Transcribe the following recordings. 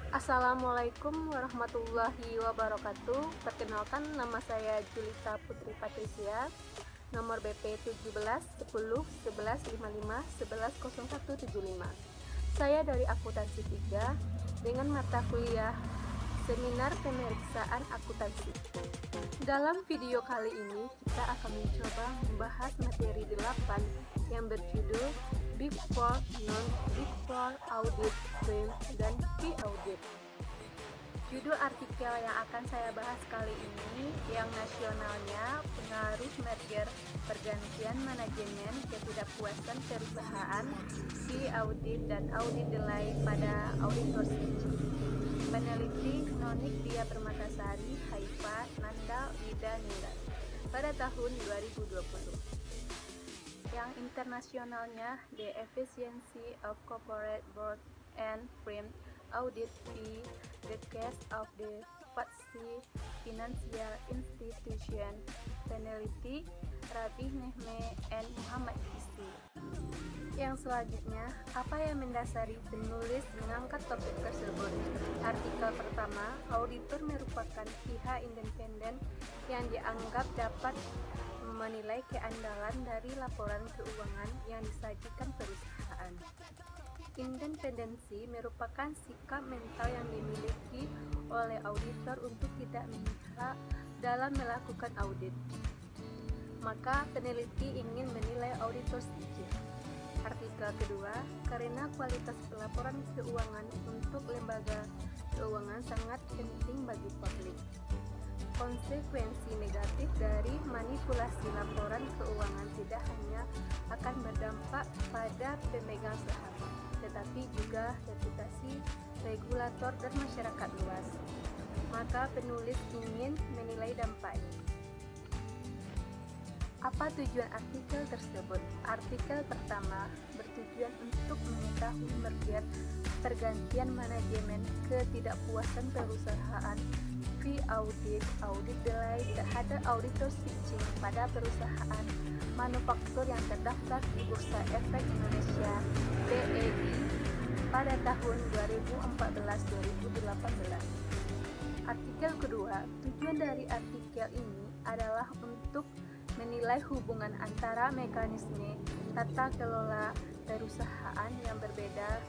Assalamualaikum warahmatullahi wabarakatuh. Perkenalkan, nama saya Julita Putri Patricia, nomor BP 17 10 11 55 11 0175. Saya dari akuntansi 3 dengan mata kuliah Seminar Pemeriksaan Akuntansi. Dalam video kali ini kita akan mencoba membahas materi 8 yang berjudul Big Four, Non-Big Four, Audit, Print, dan P-Audit. Judul artikel yang akan saya bahas kali ini yang nasionalnya pengaruh merger, pergantian manajemen, ketidakpuasan perusahaan, P-Audit, dan audit delay pada auditor switching. Peneliti Nonik Dia Permatasari, Haifa, Nanda, Wida, Ningrat pada tahun 2020. Yang internasionalnya The Efficiency of Corporate Board and Print Audit Fee, The Case of the FTSE Financial Institution, peneliti Rabi Nehme and Muhammad Isi. Yang selanjutnya, apa yang mendasari penulis mengangkat topik tersebut? Artikel pertama, auditor merupakan pihak independen yang dianggap dapat menilai keandalan dari laporan keuangan yang disajikan perusahaan. Independensi merupakan sikap mental yang dimiliki oleh auditor untuk tidak memihak dalam melakukan audit. Maka peneliti ingin menilai auditor switching. Artikel kedua, karena kualitas pelaporan keuangan untuk lembaga keuangan sangat penting bagi publik. Konsekuensi negatif dari manipulasi laporan keuangan tidak hanya akan berdampak pada pemegang saham, tetapi juga reputasi regulator dan masyarakat luas. Maka penulis ingin menilai dampaknya. Apa tujuan artikel tersebut? Artikel pertama bertujuan untuk mengetahui merger, pergantian manajemen, ketidakpuasan perusahaan, P-Audit, audit delay terhadap auditor switching pada perusahaan manufaktur yang terdaftar di Bursa Efek Indonesia (BEI) pada tahun 2014-2018. Artikel kedua, tujuan dari artikel ini adalah untuk menilai hubungan antara mekanisme tata kelola perusahaan yang berbeda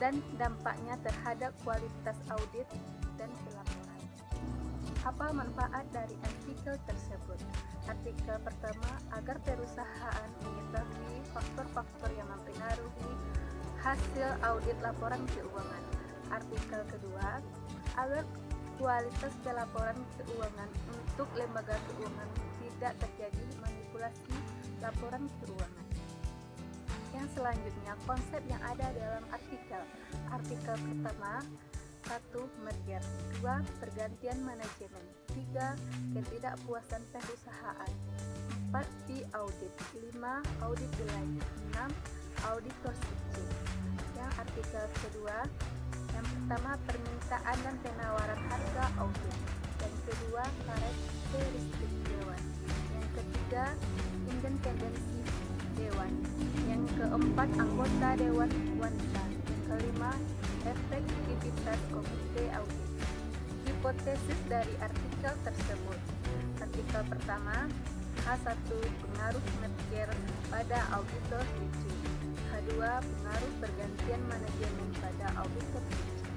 dan dampaknya terhadap kualitas audit dan pelaporan. Apa manfaat dari artikel tersebut? Artikel pertama, agar perusahaan mengetahui faktor-faktor yang mempengaruhi hasil audit laporan keuangan. Artikel kedua, agar kualitas pelaporan keuangan untuk lembaga keuangan tidak terjadi manipulasi laporan keuangan. Yang selanjutnya, konsep yang ada dalam artikel. Artikel pertama, 1. Merger, 2. Pergantian manajemen, 3. Ketidakpuasan perusahaan, 4. P-Audit, 5. Audit delay, 6. Auditor switching. Yang artikel kedua, yang pertama permintaan dan penawaran harga audit, yang kedua karakteristik dewan, yang ketiga independensi dewan, yang keempat anggota dewan wanita, yang kelima efektivitas komite audit. Hipotesis dari artikel tersebut. Artikel pertama, H1 pengaruh merger pada auditor switching, H2 pengaruh pergantian manajemen pada auditor switching,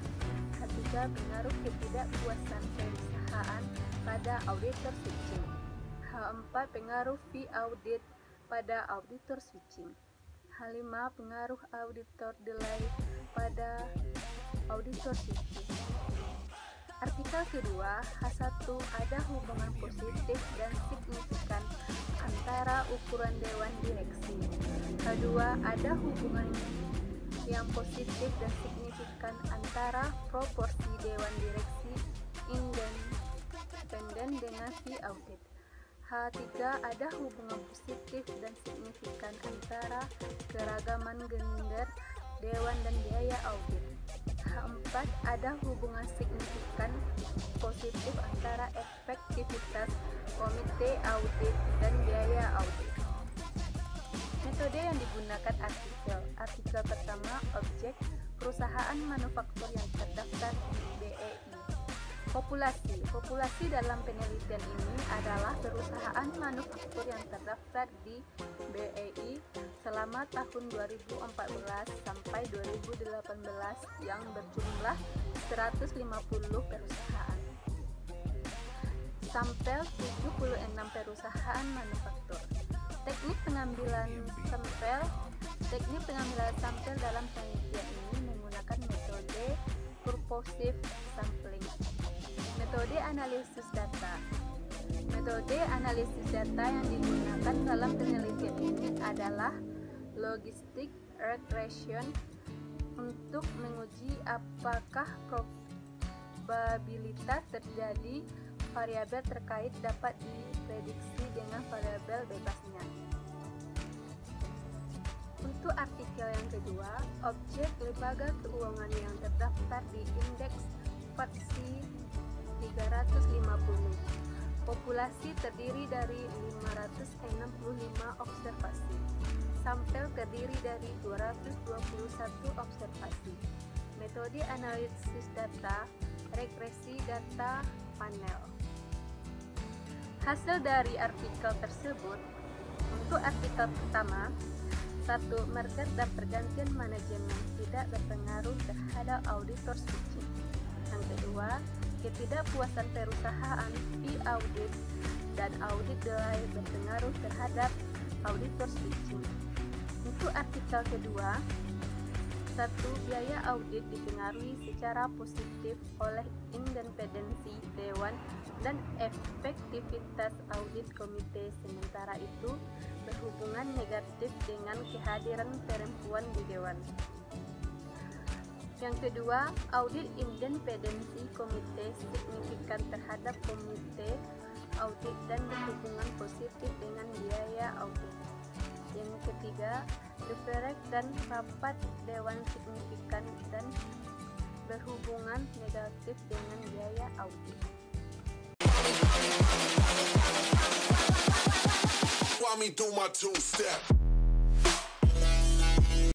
H3 pengaruh ketidakpuasan perusahaan pada auditor switching, H4 pengaruh P-Audit pada auditor switching, H5 pengaruh auditor delay pada auditor switching. Artikel kedua, H1 ada hubungan positif dan signifikan antara ukuran dewan direksi. H2 ada hubungan yang positif dan signifikan antara proporsi dewan direksi independen dengan P-Audit. H3 ada hubungan positif dan signifikan antara keragaman gender dewan dan biaya audit. H4 ada hubungan signifikan positif antara efektivitas komite audit dan biaya audit. Metode yang digunakan artikel pertama, objek perusahaan manufaktur yang terdaftar di Populasi dalam penelitian ini adalah perusahaan manufaktur yang terdaftar di BEI selama tahun 2014 sampai 2018 yang berjumlah 150 perusahaan. Sampel 76 perusahaan manufaktur. Teknik pengambilan sampel dalam penelitian ini menggunakan metode purposive sampling. Metode analisis data. Metode analisis data yang digunakan dalam penelitian ini adalah logistic regression untuk menguji apakah probabilitas terjadi variabel terkait dapat diprediksi dengan variabel bebasnya. Untuk artikel yang kedua, objek lembaga keuangan yang terdaftar di indeks FTSE 350. Populasi terdiri dari 565 observasi. Sampel terdiri dari 221 observasi. Metode analisis data, regresi data panel. Hasil dari artikel tersebut, untuk artikel pertama, 1. Merger dan pergantian manajemen tidak berpengaruh terhadap auditor switching. Yang kedua, ketidakpuasan perusahaan di audit dan audit delay berpengaruh terhadap auditor switching. Untuk artikel kedua, 1. Biaya audit dipengaruhi secara positif oleh independensi dewan dan efektivitas audit komite, sementara itu berhubungan negatif dengan kehadiran perempuan di dewan. Yang kedua, audit independensi komite signifikan terhadap komite audit dan berhubungan positif dengan biaya audit. Yang ketiga, leverage dan rapat dewan signifikan dan berhubungan negatif dengan biaya audit. Want me do my two-step.